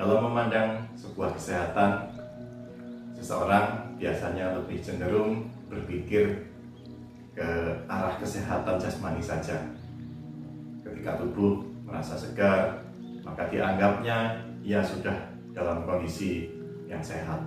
Kalau memandang sebuah kesehatan, seseorang biasanya lebih cenderung berpikir ke arah kesehatan jasmani saja. Ketika tubuh merasa segar, maka dianggapnya ia sudah dalam kondisi yang sehat.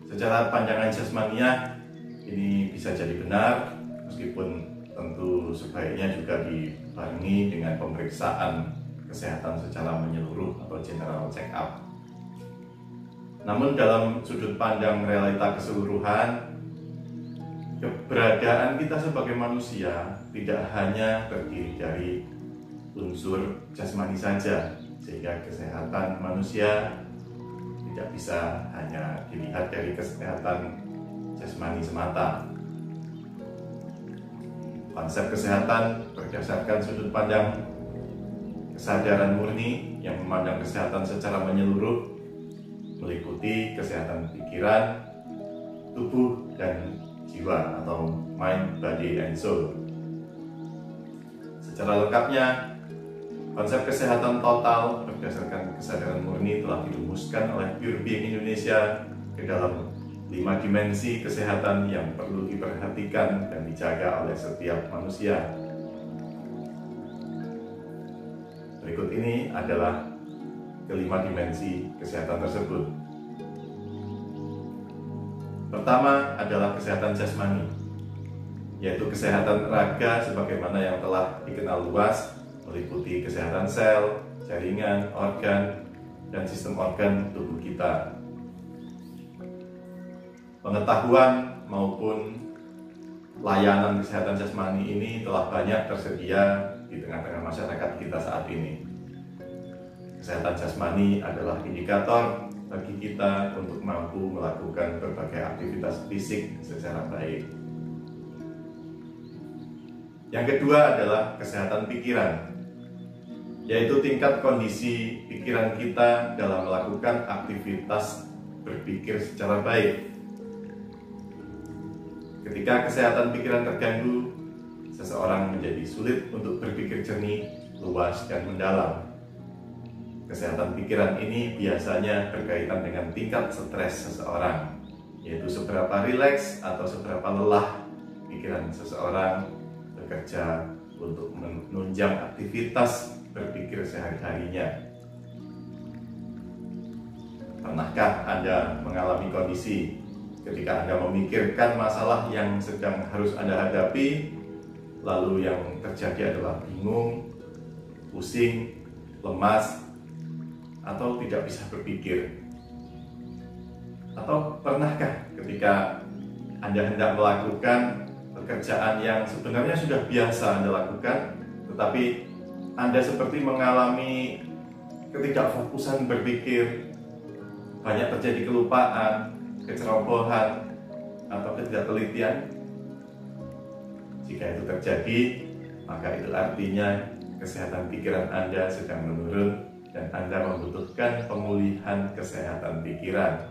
Secara pandangan jasmaniah, ini bisa jadi benar, meskipun tentu sebaiknya juga dibarengi dengan pemeriksaan kesehatan secara menyeluruh atau general check up. Namun dalam sudut pandang realita keseluruhan, keberadaan kita sebagai manusia tidak hanya terdiri dari unsur jasmani saja, sehingga kesehatan manusia tidak bisa hanya dilihat dari kesehatan jasmani semata. Konsep kesehatan berdasarkan sudut pandang kesadaran murni yang memandang kesehatan secara menyeluruh, meliputi kesehatan pikiran, tubuh, dan jiwa atau mind, body, and soul. Secara lengkapnya, konsep kesehatan total berdasarkan kesadaran murni telah dirumuskan oleh Pure Being Indonesia ke dalam 5 dimensi kesehatan yang perlu diperhatikan dan dijaga oleh setiap manusia. Berikut ini adalah kelima dimensi kesehatan tersebut. Pertama adalah kesehatan jasmani, yaitu kesehatan raga sebagaimana yang telah dikenal luas, meliputi kesehatan sel, jaringan, organ, dan sistem organ tubuh kita. Pengetahuan maupun layanan kesehatan jasmani ini telah banyak tersedia di tengah-tengah masyarakat kita saat ini. Kesehatan jasmani adalah indikator bagi kita untuk mampu melakukan berbagai aktivitas fisik secara baik. Yang kedua adalah kesehatan pikiran, yaitu tingkat kondisi pikiran kita dalam melakukan aktivitas berpikir secara baik. Ketika kesehatan pikiran terganggu, seseorang menjadi sulit untuk berpikir jernih, luas, dan mendalam. Kesehatan pikiran ini biasanya berkaitan dengan tingkat stres seseorang, yaitu seberapa rileks atau seberapa lelah pikiran seseorang bekerja untuk menunjang aktivitas berpikir sehari-harinya. Pernahkah Anda mengalami kondisi ketika Anda memikirkan masalah yang sedang harus Anda hadapi, lalu yang terjadi adalah bingung, pusing, lemas, atau tidak bisa berpikir? Atau pernahkah ketika Anda hendak melakukan pekerjaan yang sebenarnya sudah biasa Anda lakukan, tetapi Anda seperti mengalami ketidakfokusan berpikir, banyak terjadi kelupaan, kecerobohan, atau ketidaktelitian? Jika itu terjadi, maka itu artinya kesehatan pikiran Anda sedang menurun dan Anda membutuhkan pemulihan kesehatan pikiran.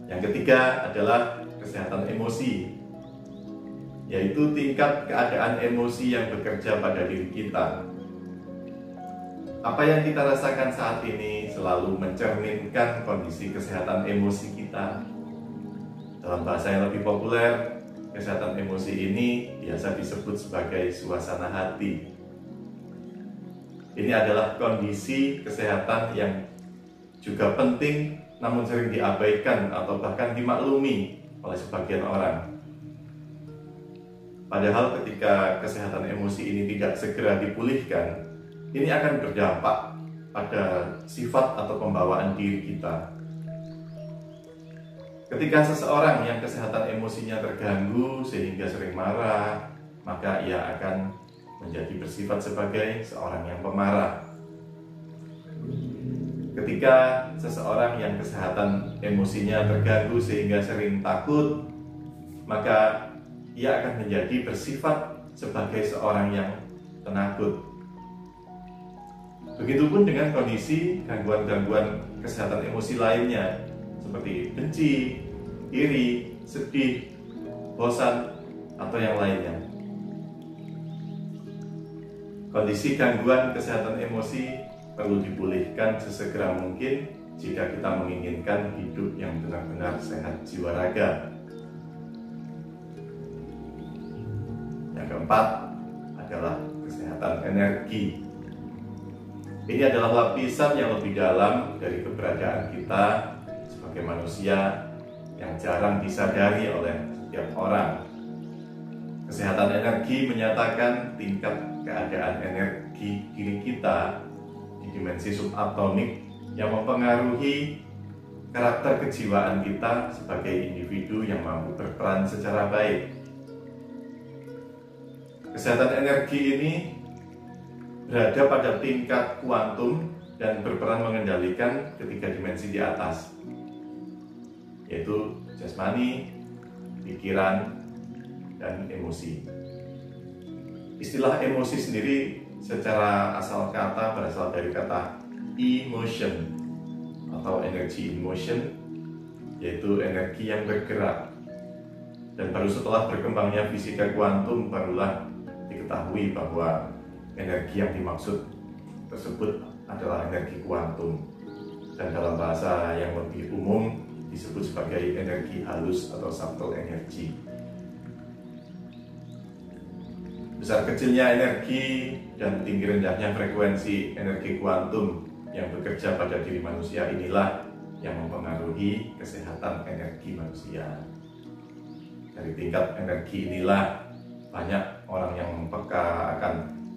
Yang ketiga adalah kesehatan emosi, yaitu tingkat keadaan emosi yang bekerja pada diri kita. Apa yang kita rasakan saat ini selalu mencerminkan kondisi kesehatan emosi kita. Dalam bahasa yang lebih populer, kesehatan emosi ini biasa disebut sebagai suasana hati. Ini adalah kondisi kesehatan yang juga penting namun sering diabaikan atau bahkan dimaklumi oleh sebagian orang. Padahal ketika kesehatan emosi ini tidak segera dipulihkan, ini akan berdampak pada sifat atau pembawaan diri kita. Ketika seseorang yang kesehatan emosinya terganggu sehingga sering marah, maka ia akan menjadi bersifat sebagai seorang yang pemarah. Ketika seseorang yang kesehatan emosinya terganggu sehingga sering takut, maka ia akan menjadi bersifat sebagai seorang yang penakut. Begitupun dengan kondisi gangguan-gangguan kesehatan emosi lainnya, seperti benci, iri, sedih, bosan, atau yang lainnya. Kondisi gangguan kesehatan emosi perlu dipulihkan sesegera mungkin jika kita menginginkan hidup yang benar-benar sehat jiwa raga. Yang keempat adalah kesehatan energi. Ini adalah lapisan yang lebih dalam dari keberadaan kita sebagai manusia yang jarang disadari oleh setiap orang. Kesehatan energi menyatakan tingkat keadaan energi diri kita di dimensi subatomik yang mempengaruhi karakter kejiwaan kita sebagai individu yang mampu berperan secara baik. Kesehatan energi ini berada pada tingkat kuantum dan berperan mengendalikan ketiga dimensi di atas, yaitu jasmani, pikiran, dan emosi. Istilah emosi sendiri secara asal kata berasal dari kata emotion atau energy in motion, yaitu energi yang bergerak. Dan baru setelah berkembangnya fisika kuantum barulah diketahui bahwa energi yang dimaksud tersebut adalah energi kuantum, dan dalam bahasa yang lebih umum disebut sebagai energi halus atau subtle energy. Besar kecilnya energi dan tinggi rendahnya frekuensi energi kuantum yang bekerja pada diri manusia inilah yang mempengaruhi kesehatan energi manusia. Dari tingkat energi inilah banyak orang yang peka akan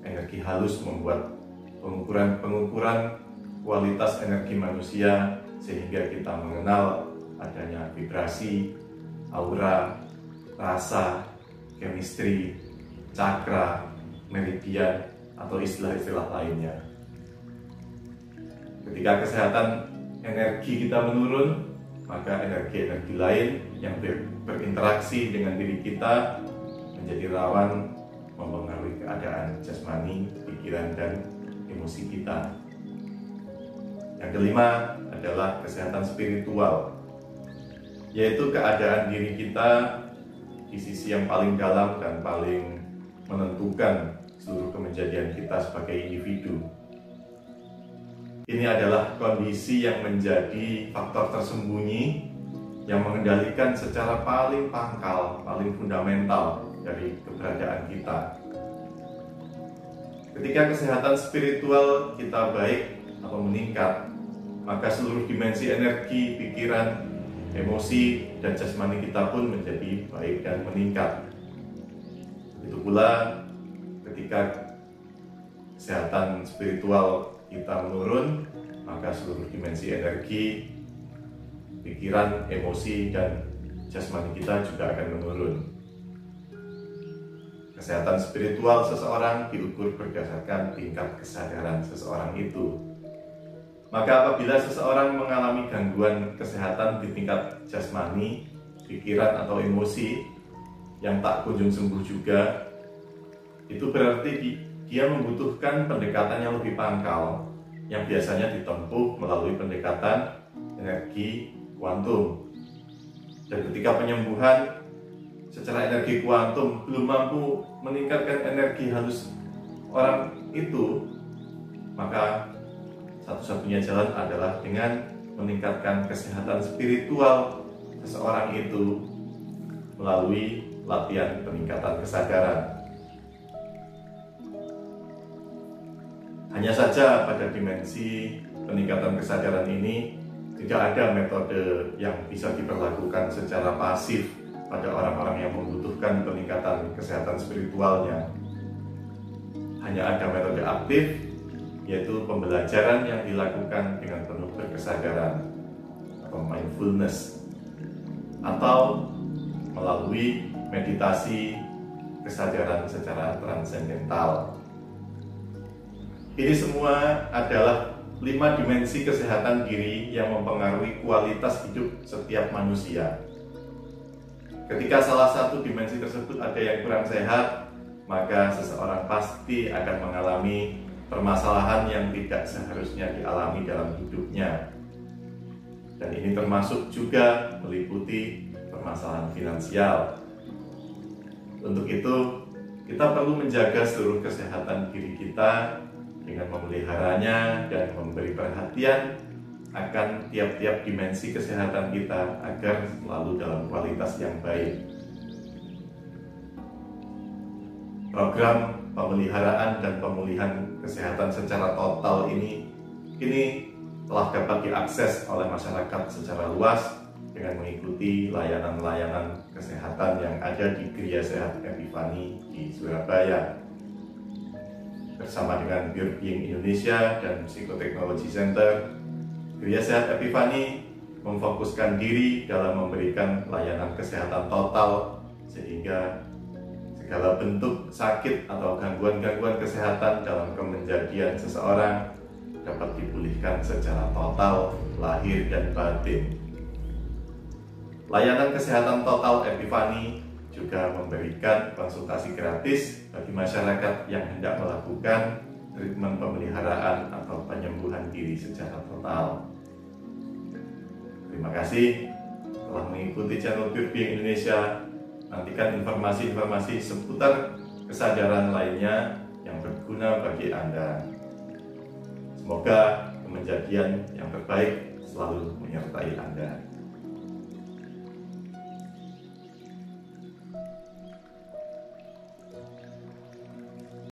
energi halus membuat pengukuran kualitas energi manusia sehingga kita mengenal adanya vibrasi, aura, rasa, chemistry, cakra, meridian, atau istilah-istilah lainnya. Ketika kesehatan energi kita menurun, maka energi-energi lain yang berinteraksi dengan diri kita menjadi rawan mempengaruhi keadaan jasmani, pikiran, dan emosi kita. Yang kelima adalah kesehatan spiritual, yaitu keadaan diri kita di sisi yang paling dalam dan paling menentukan seluruh kejadian kita sebagai individu. Ini adalah kondisi yang menjadi faktor tersembunyi yang mengendalikan secara paling pangkal, paling fundamental dari keberadaan kita. Ketika kesehatan spiritual kita baik atau meningkat, maka seluruh dimensi energi, pikiran, emosi, dan jasmani kita pun menjadi baik dan meningkat. Itu pula ketika kesehatan spiritual kita menurun, maka seluruh dimensi energi, pikiran, emosi, dan jasmani kita juga akan menurun. Kesehatan spiritual seseorang diukur berdasarkan tingkat kesadaran seseorang itu. Maka apabila seseorang mengalami gangguan kesehatan di tingkat jasmani, pikiran, atau emosi yang tak kunjung sembuh juga, itu berarti dia membutuhkan pendekatan yang lebih pangkal, yang biasanya ditempuh melalui pendekatan energi kuantum. Dan ketika penyembuhan secara energi kuantum belum mampu meningkatkan energi halus orang itu, maka satu-satunya jalan adalah dengan meningkatkan kesehatan spiritual seseorang itu melalui latihan peningkatan kesadaran. Hanya saja pada dimensi peningkatan kesadaran ini tidak ada metode yang bisa diperlakukan secara pasif pada orang-orang yang membutuhkan peningkatan kesehatan spiritualnya. Hanya ada metode aktif, yaitu pembelajaran yang dilakukan dengan penuh berkesadaran atau mindfulness, atau melalui meditasi kesadaran secara transendental. Ini semua adalah 5 dimensi kesehatan diri yang mempengaruhi kualitas hidup setiap manusia. Ketika salah satu dimensi tersebut ada yang kurang sehat, maka seseorang pasti akan mengalami permasalahan yang tidak seharusnya dialami dalam hidupnya. Dan ini termasuk juga meliputi permasalahan finansial. Untuk itu, kita perlu menjaga seluruh kesehatan diri kita dengan memeliharanya dan memberi perhatian akan tiap-tiap dimensi kesehatan kita agar selalu dalam kualitas yang baik. Program pemeliharaan dan pemulihan kesehatan secara total ini telah dapat diakses oleh masyarakat secara luas dengan mengikuti layanan-layanan kesehatan yang ada di Gria Sehat Epifani di Surabaya. Bersama dengan Pure Being Indonesia dan Psikoteknologi Center, Gria Sehat Epifani memfokuskan diri dalam memberikan layanan kesehatan total sehingga segala bentuk sakit atau gangguan-gangguan kesehatan dalam kemenjadian seseorang dapat dipulihkan secara total, lahir dan batin. Layanan kesehatan total Epifani juga memberikan konsultasi gratis bagi masyarakat yang hendak melakukan treatment pemeliharaan atau penyembuhan diri secara total. Terima kasih telah mengikuti channel Pure Being Indonesia. Nantikan informasi-informasi seputar kesadaran lainnya yang berguna bagi Anda. Semoga kemenjadian yang terbaik selalu menyertai Anda.